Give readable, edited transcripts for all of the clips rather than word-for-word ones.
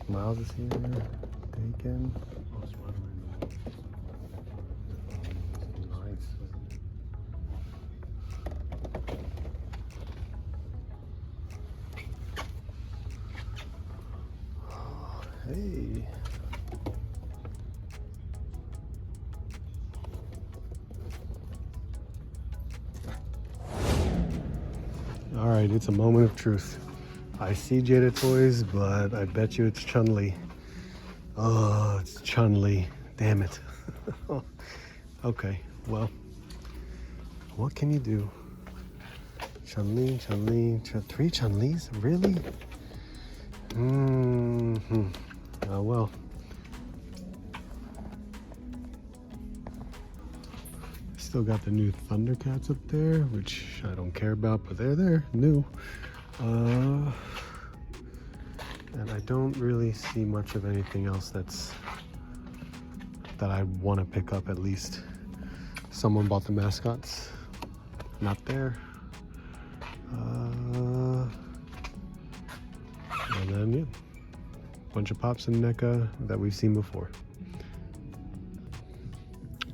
Miles is here. Taken. Nice. Hey. All right, it's a moment of truth. I see Jada Toys, but I bet you it's Chun-Li. Oh, it's Chun-Li. Damn it. Okay, well, what can you do? Chun-Li, three Chun-Lis? Really? Oh, well. Still got the new Thundercats up there, which I don't care about, but they're there, new. And I don't really see much of anything else that I want to pick up, at least. Someone bought the mascots. Not there. And then, yeah, bunch of Pops and NECA that we've seen before.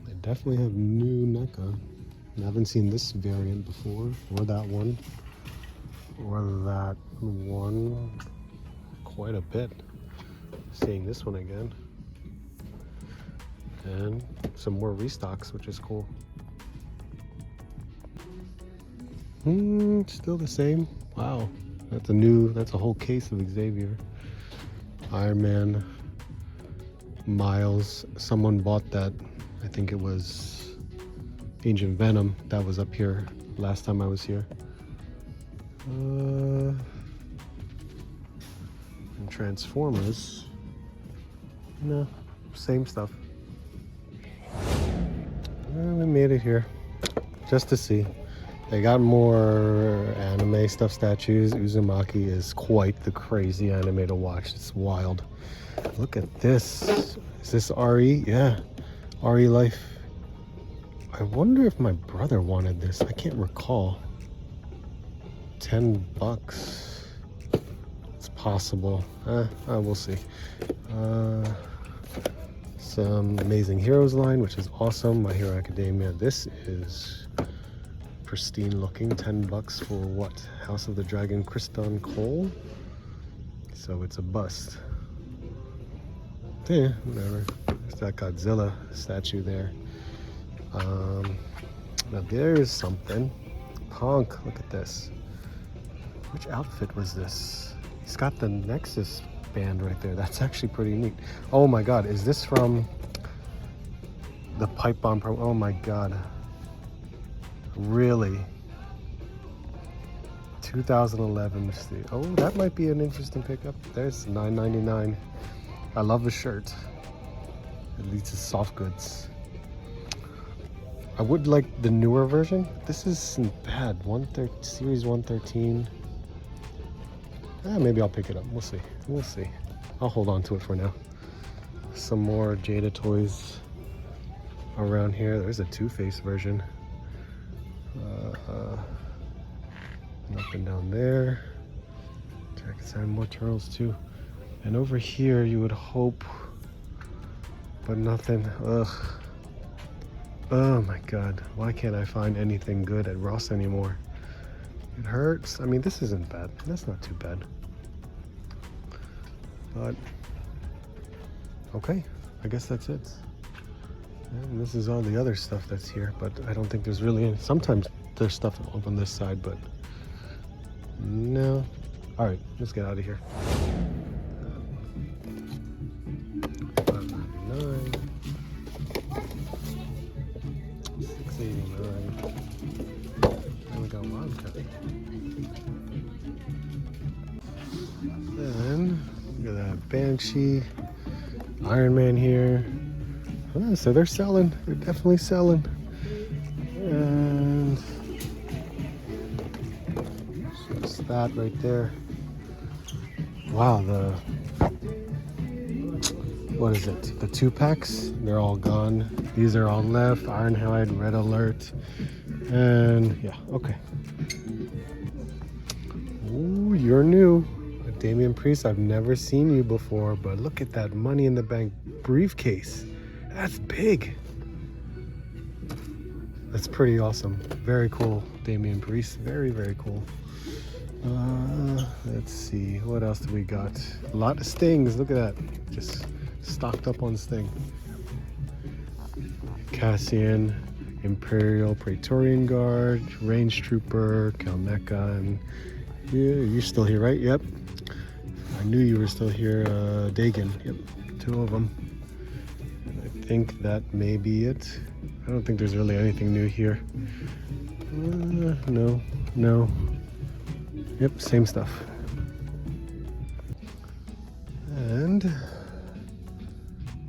They definitely have new NECA. I haven't seen this variant before, or that one, or that one. Quite a bit. Seeing this one again. And some more restocks, which is cool. Still the same. Wow. That's a whole case of Xavier. Iron Man, Miles. Someone bought that. I think it was Ancient Venom. That was up here last time I was here. And Transformers. No, same stuff. We made it here just to see. They got more anime stuff, statues. Uzumaki is quite the crazy anime to watch. It's wild. Look at this. Is this RE? Yeah, RE Life. I wonder if my brother wanted this. I can't recall. $10. It's possible. We'll see. Some Amazing Heroes line, which is awesome. My Hero Academia. This is pristine looking. $10 for what? House of the Dragon Kriston Cole. So it's a bust. Yeah, whatever. There's that Godzilla statue there. Now there's something. Punk, look at this. Which outfit was this? He's got the Nexus band right there. That's actually pretty neat. Oh my god, is this from the Pipe Bomb Pro? Oh my god. Really? 2011. Oh, that might be an interesting pickup. There's $9.99. I love the shirt. At least it's soft goods. I would like the newer version. This isn't bad. Series 113. Maybe I'll pick it up. We'll see. We'll see. I'll hold on to it for now. Some more Jada Toys around here. There's a Two-Face version. Nothing down there. Jackets and more turtles too. And over here you would hope, but nothing. Ugh. Oh my god. Why can't I find anything good at Ross anymore? It hurts. I mean, this isn't bad. That's not too bad. But okay, I guess that's it. And this is all the other stuff that's here, but I don't think there's really any. Sometimes there's stuff up on this side, but no. All right, let's get out of here. $5.99, $6.89. And we got Wildcat. Then look at that Banshee, Iron Man here. Oh, so they're selling. They're definitely selling. And just that right there. Wow, what is it? The 2-packs, they're all gone. These are all left. Ironhide, Red Alert, and yeah, okay. Ooh, you're new. Damian Priest, I've never seen you before, but look at that Money in the Bank briefcase. That's big. That's pretty awesome. Very cool, Damian Priest. Very, very cool. Let's see, what else do we got? A lot of Stings. Look at that. Just stocked up on Sting. Cassian, Imperial, Praetorian Guard, Range Trooper, Kalmeca, and you're still here, right? Yep. I knew you were still here. Dagon. Yep. 2 of them. And I think that may be it. I don't think there's really anything new here. No. Yep, same stuff. And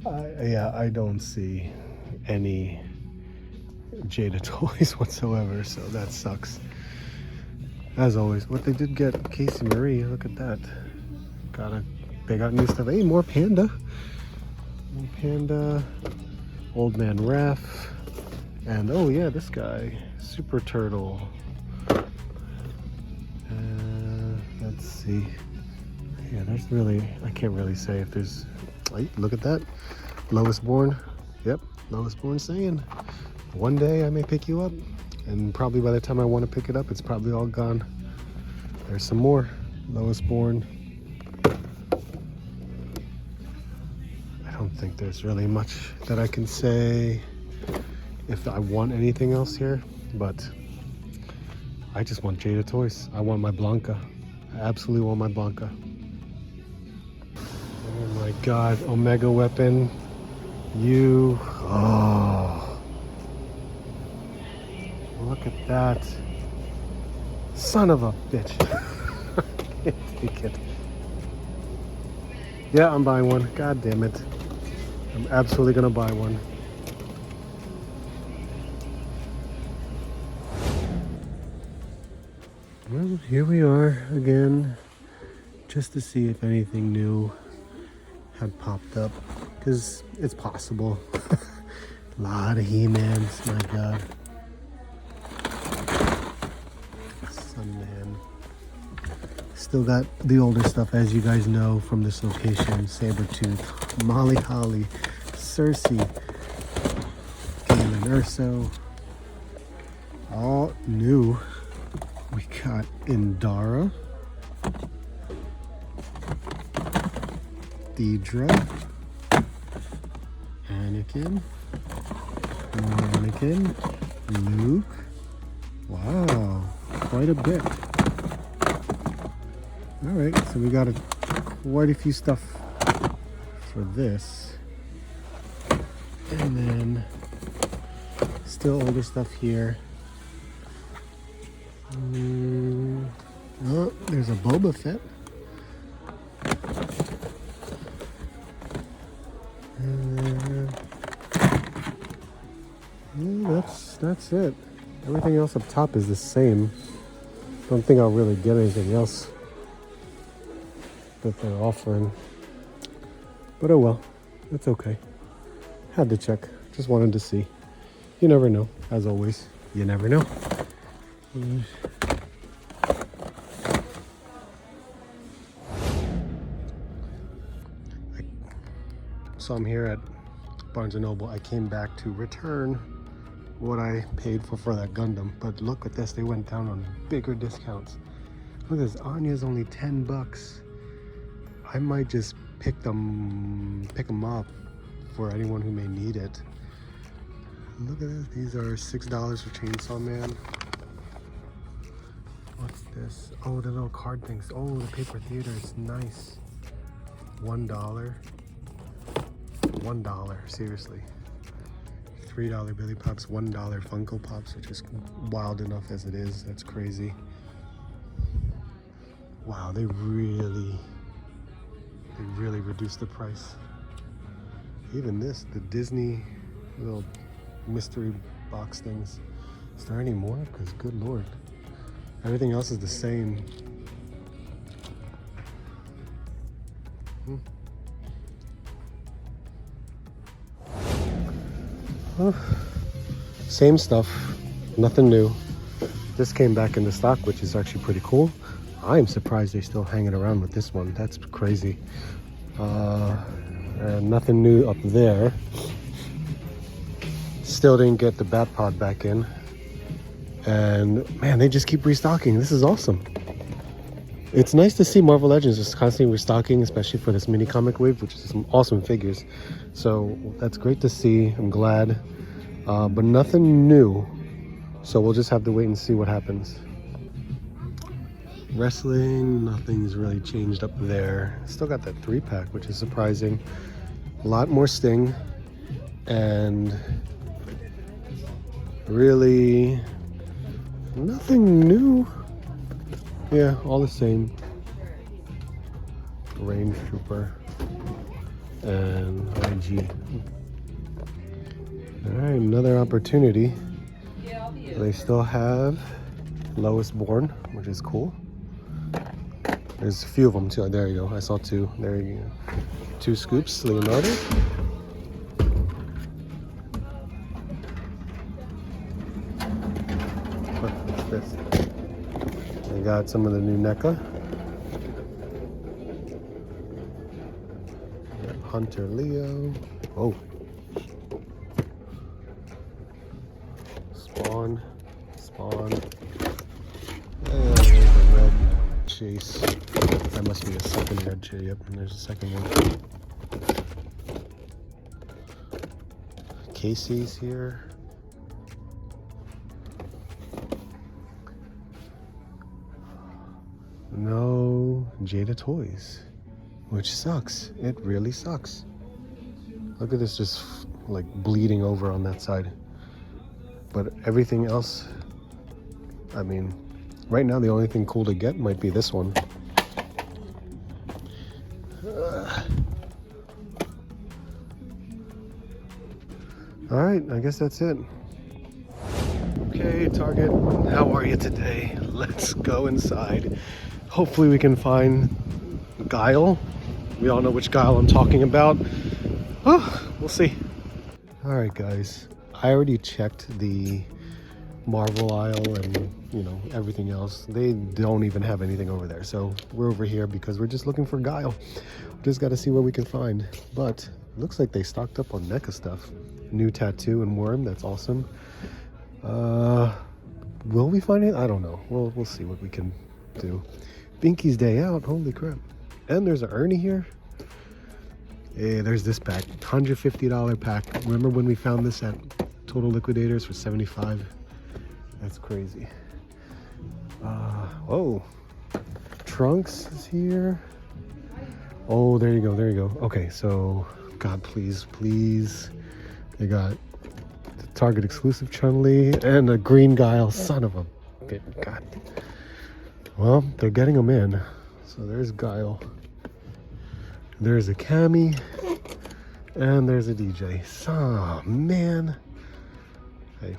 I don't see any Jada toys whatsoever, so that sucks. As always, what they did get, Casey Marie, look at that. They got new stuff. Hey, more Panda. More Panda. Old Man Raph. And oh yeah, this guy, Super Turtle. Let's see. Yeah, there's really, I can't really say if there's, look at that. Lowest Born. Yep, Lowest Born saying, one day I may pick you up. And probably by the time I want to pick it up, it's probably all gone. There's some more. Lowest Born. I don't think there's really much that I can say if I want anything else here, but I just want Jada toys. I want my Blanca. I absolutely want my Blanca. Oh my God, Omega Weapon. Oh. Look at that. Son of a bitch. I can't take it. Yeah, I'm buying one. God damn it. I'm absolutely gonna buy one. Well, here we are again, just to see if anything new had popped up, because it's possible. A lot of He-Mans, my God. Sunman. Still got the older stuff, as you guys know, from this location. Sabretooth, Molly Holly, Cersei, Galen Urso. All new. We got Indara, Deidre, Anakin, Luke. Wow, quite a bit. All right, so we got quite a few stuff for this. And then still older stuff here. Oh, there's a Boba Fett. That's it. Everything else up top is the same. Don't think I'll really get anything else that they're offering. But oh well, it's okay. Had to check. Just wanted to see. You never know. As always, you never know. So I'm here at Barnes & Noble. I came back to return what I paid for that Gundam. But look at this, they went down on bigger discounts. Look at this, Anya's only 10 bucks. I might just pick them up for anyone who may need it. Look at this, these are $6 for Chainsaw Man. What's this? Oh, the little card things. Oh, the paper theater is nice. $1. $1, seriously. $3 Billy Pops, $1 Funko Pops, which is wild enough as it is. That's crazy. Wow, they really reduced the price. Even this, the Disney little mystery box things. Is there any more? Because good Lord. Everything else is the same. Same stuff, nothing new. This came back into stock, which is actually pretty cool. I'm surprised they're still hanging around with this one. That's crazy. And nothing new up there. Still didn't get the Bat Pod back in. And man, they just keep restocking. This is awesome. It's nice to see Marvel Legends just constantly restocking, especially for this mini comic wave, which is some awesome figures. So that's great to see. I'm glad. But nothing new. So we'll just have to wait and see what happens. Wrestling, nothing's really changed up there. Still got that 3-pack, which is surprising. A lot more Sting. And really nothing new. Yeah, all the same. Range Trooper and IG. Alright, another opportunity. They still have Lois Bourne, which is cool. There's a few of them too. There you go. I saw 2. There you go. 2 scoops, Leonardo. What's this? They got some of the new NECA. Hunter Leo. Oh. Spawn. And there's a red chase. That must be a second red chase. Yep, and there's a second one. Casey's here. No Jada Toys, which sucks. It really sucks. Look at this, just like bleeding over on that side. But everything else, I mean, right now the only thing cool to get might be this one. All right, I guess that's it. Okay, Target, how are you today? Let's go inside. Hopefully we can find Guile. We all know which Guile I'm talking about. Oh, we'll see. All right, guys. I already checked the Marvel aisle and, you know, everything else. They don't even have anything over there. So we're over here because we're just looking for Guile. Just got to see what we can find. But it looks like they stocked up on NECA stuff. New tattoo and worm. That's awesome. Will we find it? I don't know. We'll see what we can do. Binky's Day Out. Holy crap. And there's an Ernie here. Hey, there's this pack. $150 pack. Remember when we found this at Total Liquidators for $75? That's crazy. Oh. Trunks is here. Oh, there you go. There you go. Okay, so God, please. They got the Target exclusive Chun-Li and a green Guile. Son of a bitch. God. Well, they're getting them in. So there's Guile. There's a Cammy. And there's a DJ. Oh, man. Hey.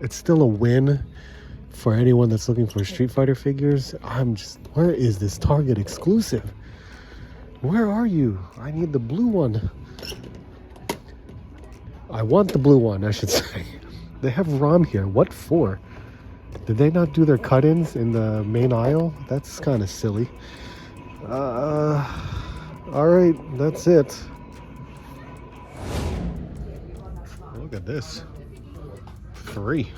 It's still a win for anyone that's looking for Street Fighter figures. Where is this Target exclusive? Where are you? I need the blue one. I want the blue one, I should say. They have ROM here. What for? Did they not do their cut-ins in the main aisle? That's kind of silly. Alright, that's it. Look at this. Free.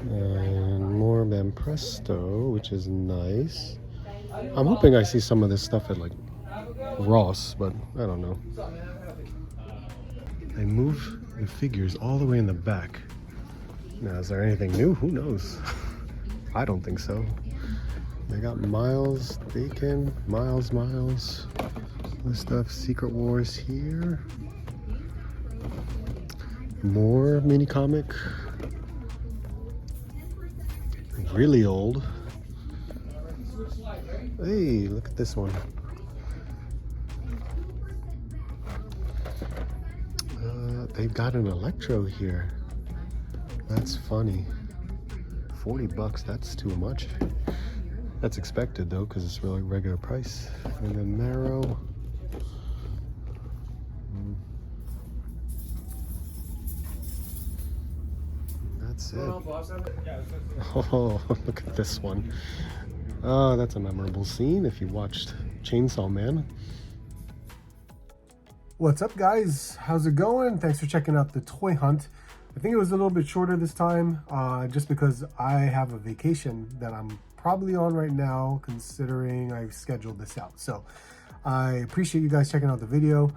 And more than Presto, which is nice. I'm hoping I see some of this stuff at like Ross, but I don't know. They move the figures all the way in the back. Now, is there anything new? Who knows? I don't think so. They got Miles, Bacon, Miles. This stuff, Secret Wars here. More mini comic. Really old. Hey, look at this one. They've got an Electro here. That's funny. $40, that's too much. That's expected though, because it's really regular price. And then Marrow. That's that's it. Oh, look at this one. Oh, that's a memorable scene if you watched Chainsaw Man. What's up, guys? How's it going? Thanks for checking out the toy hunt. I think it was a little bit shorter this time, just because I have a vacation that I'm probably on right now, considering I've scheduled this out. So I appreciate you guys checking out the video.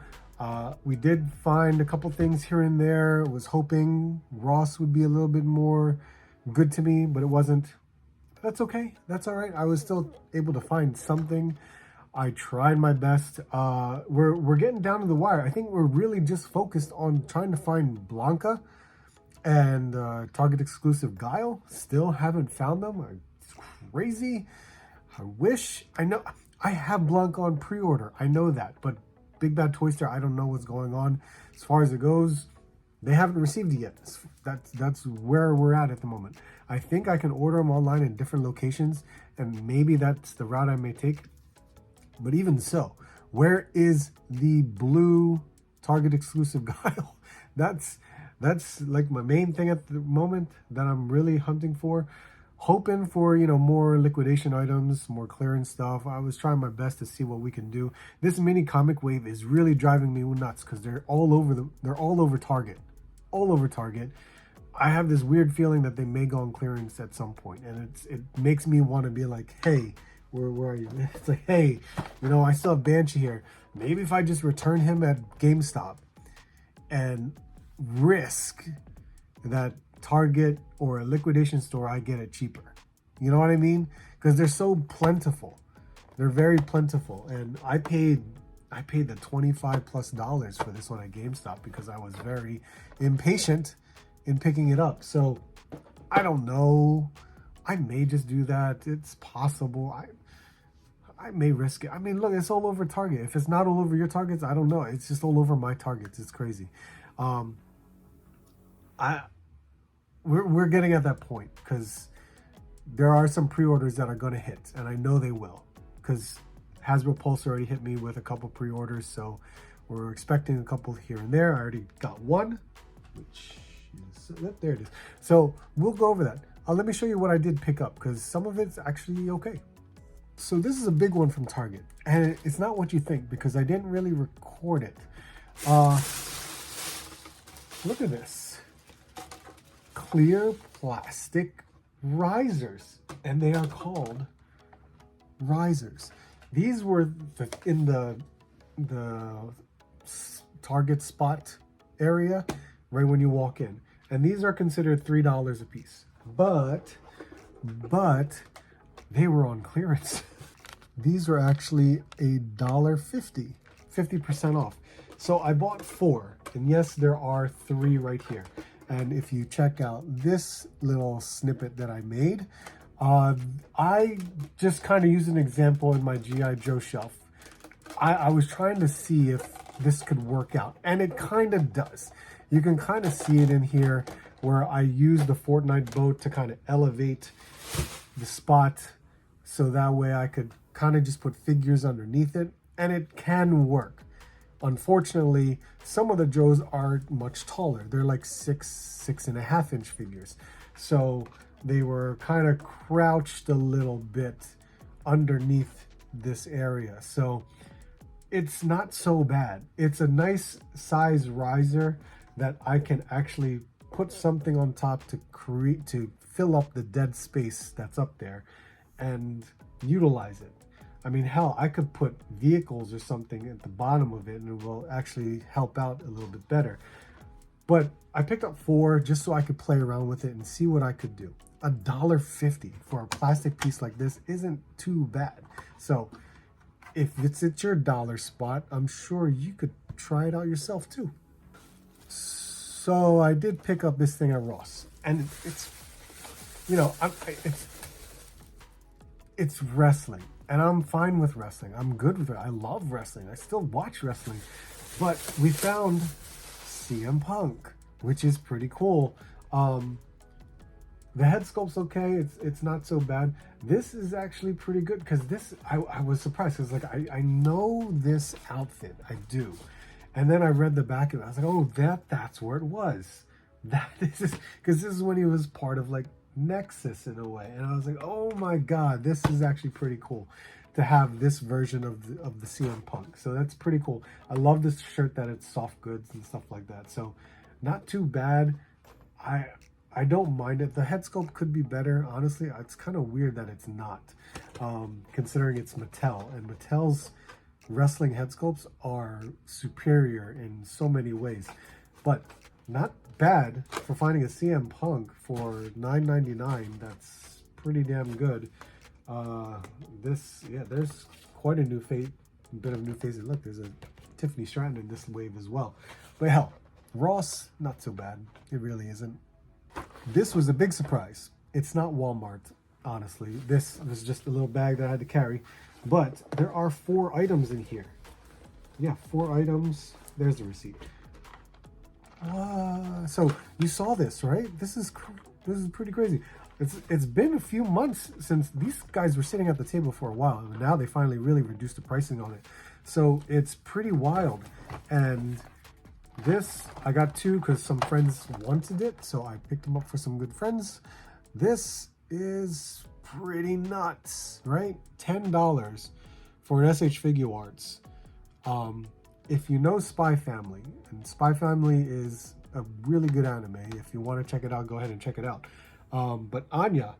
We did find a couple things here and there. I was hoping Ross would be a little bit more good to me, but it wasn't. That's okay. That's all right. I was still able to find something. I tried my best. We're getting down to the wire. I think we're really just focused on trying to find Blanca and Target exclusive Guile. Still haven't found them. It's crazy. I wish. I know I have Blanca on pre-order. I know that, but Big Bad Toy Store, I don't know what's going on. As far as it goes, they haven't received it yet. That's where we're at the moment. I think I can order them online in different locations, and maybe that's the route I may take. But even so, where is the blue Target exclusive Guile? That's like my main thing at the moment that I'm really hunting for. Hoping for, you know, more liquidation items, more clearance stuff. I was trying my best to see what we can do. This mini comic wave is really driving me nuts because they're all over Target. All over Target. I have this weird feeling that they may go on clearance at some point, and it makes me want to be like, hey, where are you? It's like, hey, you know, I still have Banshee here. Maybe if I just return him at GameStop and risk that Target or a liquidation store, I get it cheaper. You know what I mean? Because they're so plentiful. They're very plentiful. And I paid the $25+ for this one at GameStop because I was very impatient in picking it up. So I don't know. I may just do that. It's possible. I may risk it. I mean, look, it's all over Target. If it's not all over your Targets, I don't know. It's just all over my Targets. It's crazy. We're getting at that point because there are some pre-orders that are going to hit, and I know they will because Hasbro Pulse already hit me with a couple pre-orders, so we're expecting a couple here and there. I already got one, which is, there it is. So we'll go over that. Let me show you what I did pick up because some of it's actually okay. So this is a big one from Target, and it's not what you think because I didn't really record it. Look at this. Clear plastic risers, and they are called risers. These were in the Target spot area right when you walk in, and these are considered $3 a piece, but they were on clearance. These were actually $1.50, 50% off. So I bought 4, and yes, there are 3 right here. And if you check out this little snippet that I made, I just kind of used an example in my G.I. Joe shelf. I was trying to see if this could work out, and it kind of does. You can kind of see it in here where I use the Fortnite boat to kind of elevate the spot so that way I could kind of just put figures underneath it, and it can work. Unfortunately, some of the Joes are much taller. They're like 6.5 inch figures. So they were kind of crouched a little bit underneath this area. So it's not so bad. It's a nice size riser that I can actually put something on top to fill up the dead space that's up there and utilize it. I mean, hell, I could put vehicles or something at the bottom of it and it will actually help out a little bit better. But I picked up 4 just so I could play around with it and see what I could do. $1.50 for a plastic piece like this isn't too bad. So if it's at your dollar spot, I'm sure you could try it out yourself too. So I did pick up this thing at Ross, and it's, you know, it's wrestling. And I'm fine with wrestling. I'm good with it. I love wrestling. I still watch wrestling. But we found CM Punk, which is pretty cool. The head sculpt's okay. It's not so bad. This is actually pretty good because this, I was surprised because like I know this outfit. I do. And then I read the back of it. I was like, oh, that's where it was. This is because this is when he was part of like Nexus in a way, and I was like, oh my god, this is actually pretty cool to have this version of the CM Punk. So that's pretty cool. I love this shirt that it's soft goods and stuff like that. So not too bad. I don't mind it. The head sculpt could be better. Honestly, it's kind of weird that it's not, considering it's Mattel, and Mattel's wrestling head sculpts are superior in so many ways. But not bad for finding a CM Punk for $9.99. That's pretty damn good. There's quite a bit of new faces. Look, there's a Tiffany Stratton in this wave as well. But hell, Ross, not so bad. It really isn't. This was a big surprise. It's not Walmart, honestly. This was just a little bag that I had to carry. But there are 4 items in here. Yeah, 4 items. There's the receipt. So you saw this, right? This is pretty crazy. It's been a few months since these guys were sitting at the table for a while, and now they finally really reduced the pricing on it. So it's pretty wild. And this, I got 2 because some friends wanted it, so I picked them up for some good friends. This is pretty nuts, right? $10 for an SH Figure Arts. If you know Spy Family, and Spy Family is a really good anime. If you want to check it out, go ahead and check it out. But Anya,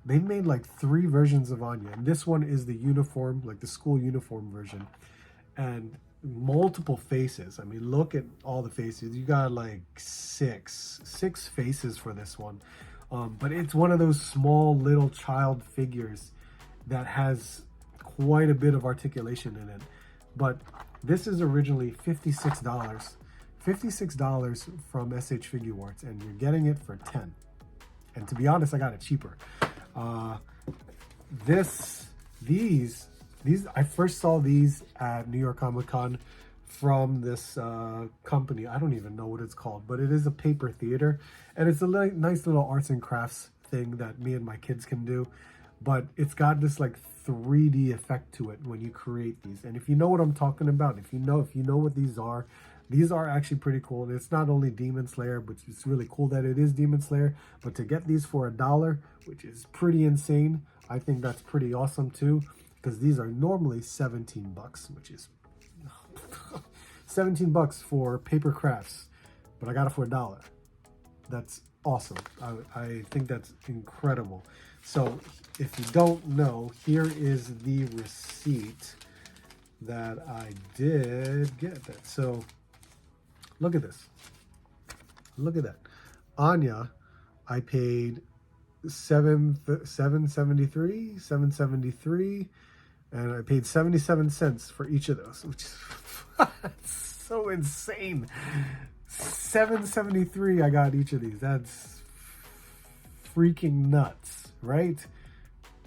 they made like 3 versions of Anya, and this one is the uniform, like the school uniform version, and multiple faces. I mean, look at all the faces. You got like six faces for this one. But it's one of those small little child figures that has quite a bit of articulation in it. But this is originally $56. $56 from SH Figure Arts, and you're getting it for $10. And to be honest, I got it cheaper. These I first saw these at New York Comic Con from this company. I don't even know what it's called, but it is a paper theater, and it's a nice little arts and crafts thing that me and my kids can do. But it's got this like 3D effect to it when you create these. And if you know what I'm talking about, if you know what these are actually pretty cool. And it's not only Demon Slayer, but it's really cool that it is Demon Slayer. But to get these for $1, which is pretty insane, I think that's pretty awesome too. Because these are normally 17 bucks, which is 17 bucks for paper crafts. But I got it for $1. That's awesome. I think that's incredible. So if you don't know, here is the receipt that I did get that. So look at this. Look at that. Anya, I paid $7.73, and I paid 77 cents for each of those, which is so insane. $7.73 I got each of these. That's freaking nuts, right?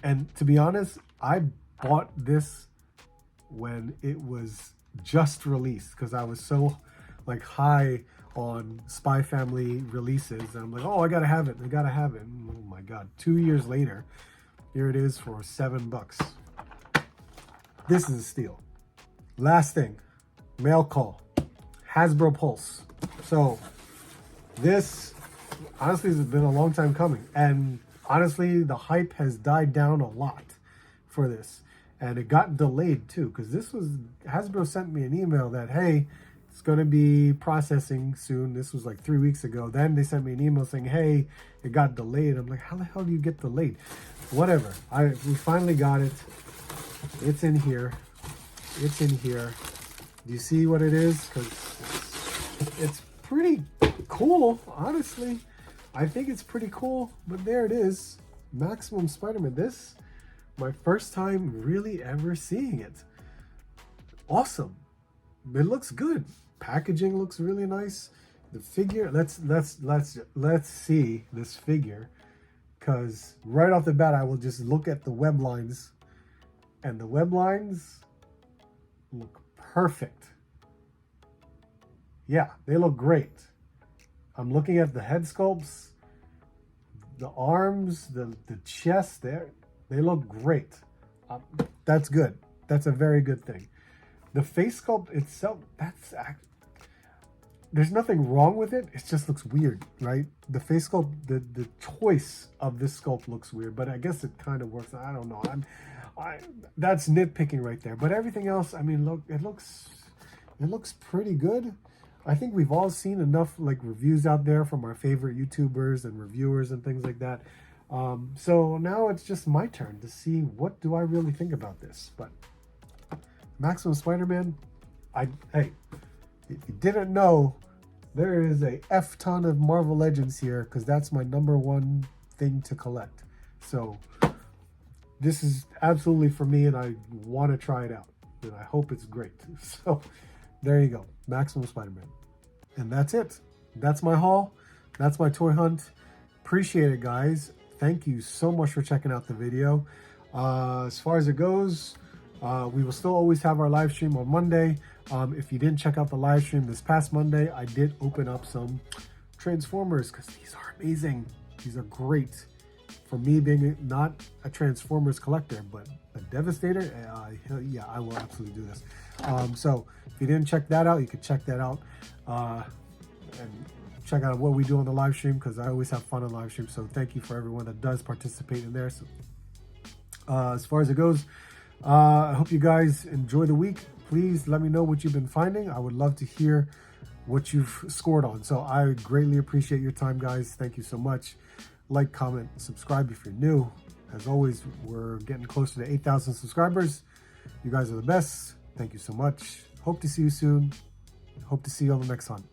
And to be honest, I bought this when it was just released because I was so like high on Spy Family releases, and I'm like, oh, I gotta have it. And oh my god, 2 years later, here it is for $7. This is a steal. Last thing, mail call, Hasbro Pulse. So this honestly has been a long time coming, and honestly the hype has died down a lot for this, and it got delayed too, because Hasbro sent me an email that, hey, it's going to be processing soon. This was like 3 weeks ago. Then they sent me an email saying, hey, it got delayed. I'm like, how the hell do you get delayed? Whatever. We finally got it. It's in here. It's in here. Do you see what it is? Because it's pretty cool, honestly. I think it's pretty cool. But there it is. Maximum Spider-Man. This, my first time really ever seeing it. Awesome. It looks good. Packaging looks really nice. The figure, let's see this figure, because right off the bat I will just look at the web lines, and the web lines look perfect. Yeah, they look great. I'm looking at the head sculpts, the arms, the chest there. They look great. That's good. That's a very good thing. The face sculpt itself, there's nothing wrong with it. It just looks weird, right? The face sculpt, the choice of this sculpt looks weird, but I guess it kind of works. I don't know. That's nitpicking right there. But everything else, I mean, look, it looks pretty good. I think we've all seen enough like reviews out there from our favorite YouTubers and reviewers and things like that. So now it's just my turn to see what do I really think about this. But Maximum Spider-Man, hey, if you didn't know, there is a F ton of Marvel Legends here because that's my #1 thing to collect. So this is absolutely for me, and I want to try it out, and I hope it's great. So there you go, Maximum Spider-Man. And that's it. That's my haul. That's my toy hunt. Appreciate it, guys. Thank you so much for checking out the video. As far as it goes, we will still always have our live stream on Monday. If you didn't check out the live stream this past Monday, I did open up some Transformers because these are amazing. These are great. For me being not a Transformers collector, but a Devastator, yeah, I will absolutely do this. So if you didn't check that out, you could check that out and check out what we do on the live stream because I always have fun on live stream. So thank you for everyone that does participate in there. So as far as it goes, I hope you guys enjoy the week. Please let me know what you've been finding. I would love to hear what you've scored on. So I greatly appreciate your time, guys. Thank you so much. Like, comment, subscribe if you're new. As always, we're getting closer to 8,000 subscribers. You guys are the best. Thank you so much. Hope to see you soon. Hope to see you on the next hunt.